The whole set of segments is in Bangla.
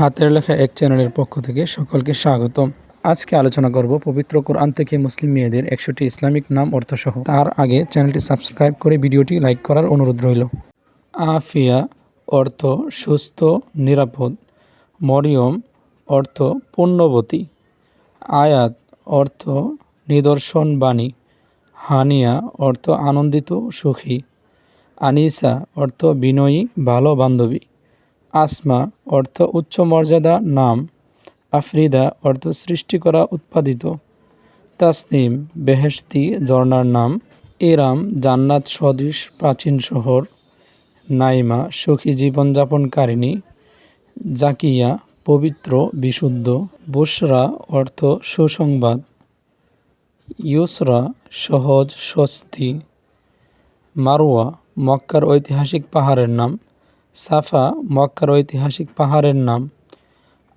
হাতের লেখা এক চ্যানেলের পক্ষ থেকে সকলকে স্বাগতম। আজকে আলোচনা করব পবিত্র কোরআন থেকে মুসলিম মেয়েদের 100টি ইসলামিক নাম অর্থসহ। তার আগে চ্যানেলটি সাবস্ক্রাইব করে ভিডিওটি লাইক করার অনুরোধ রইল। আফিয়া অর্থ সুস্থ, নিরাপদ। মরিয়ম অর্থ পুণ্যবতী। আয়াত অর্থ নিদর্শন বাণী। হানিয়া অর্থ আনন্দিত, সুখী। আনিসা অর্থ বিনয়ী, ভালো বান্ধবী। আসমা অর্থ উচ্চ মর্যাদা নাম। আফরিদা অর্থ সৃষ্টি করা, উৎপাদিত। তাসনিম বেহেশতি ঝর্ণার নাম। ইরাম জান্নাত সদৃশ প্রাচীন শহর। নাইমা সুখী জীবনযাপনকারিণী। জাকিয়া পবিত্র, বিশুদ্ধ। বুশরা অর্থ সুসংবাদ। ইউসরা সহজ, স্বস্তি। মারওয়া মক্কার ঐতিহাসিক পাহাড়ের নাম। সাফা মক্কার ঐতিহাসিক পাহাড়ের নাম।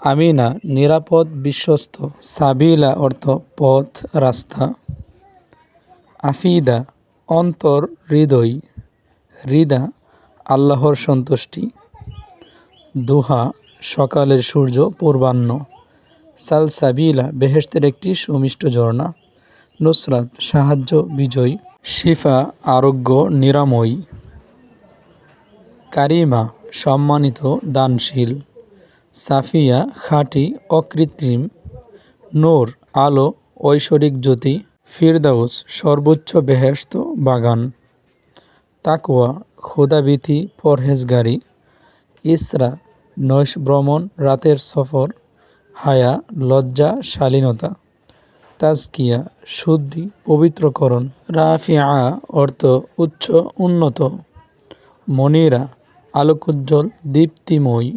আমিনা নিরাপদ, বিশ্বস্ত। সাবিলা অর্থ পথ, রাস্তা। আফিদা অন্তর, হৃদয়। রিদা আল্লাহর সন্তুষ্টি। দুহা সকালের সূর্য, পূর্বাহ্ন। সালসাবিলা বেহেশতের একটি সুমিষ্ট ঝর্ণা। নুসরাত সাহায্য, বিজয়। শিফা আরোগ্য, নিরাময়। কারিমা সম্মানিত, দানশীল। সাফিয়া খাঁটি, অকৃত্রিম। নূর আলো, ঐশ্বরিক জ্যোতি। ফিরদাউস সর্বোচ্চ বেহেশত, বাগান। তাকওয়া খোদাভীতি, পরহেজগারি। ইসরা নৈশ ভ্রমণ, রাতের সফর। হায়া লজ্জা, শালীনতা। তাজকিয়া শুদ্ধি, পবিত্রকরণ। রাফিআ অর্থ উচ্চ, উন্নত। মনিরা আলোকোজ্জ্বল, দীপ্তিময়ী।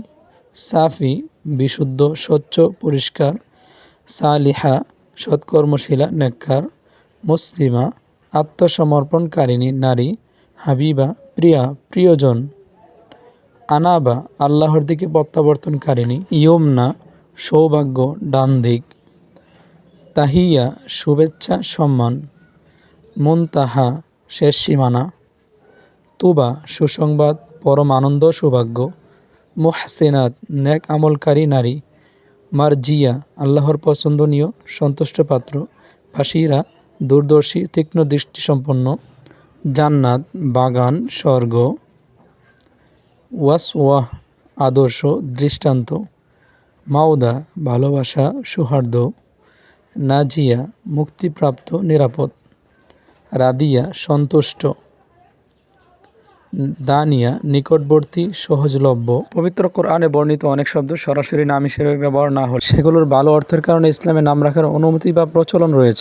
সাফি বিশুদ্ধ, স্বচ্ছ, পরিষ্কার। সালিহা সৎকর্মশীলা, নেককার। মুসলিমা আত্মসমর্পণকারিণী নারী। হাবিবা প্রিয়া, প্রিয়জন। আনাবা আল্লাহর দিকে প্রত্যাবর্তনকারিণী। ইয়মনা সৌভাগ্য, ডান দিক। তাহিয়া শুভেচ্ছা, সম্মান। মুনতাহা শেষ সীমানা। তুবা সুসংবাদ, পরম আনন্দ, সৌভাগ্য। মুহসিনাত নেক আমলকারী নারী। মারজিয়া আল্লাহর পছন্দনীয়, সন্তুষ্টপাত্র। বাশিরা দূরদর্শী, তীক্ষ্ণ দৃষ্টিসম্পন্ন। জান্নাত বাগান, স্বর্গ। ওয়াসওয়াহ আদর্শ, দৃষ্টান্ত। মাউদা ভালোবাসা, সৌহার্দ্য। নাজিয়া মুক্তিপ্রাপ্ত, নিরাপদ। রাদিয়া সন্তুষ্ট। দানিয়া নিকটবর্তী, সহজলভ্য। পবিত্র কোরআনে বর্ণিত অনেক শব্দ সরাসরি নাম হিসেবে ব্যবহার না হলে সেগুলোর ভালো অর্থের কারণে ইসলামে নাম রাখার অনুমতি বা প্রচলন রয়েছে।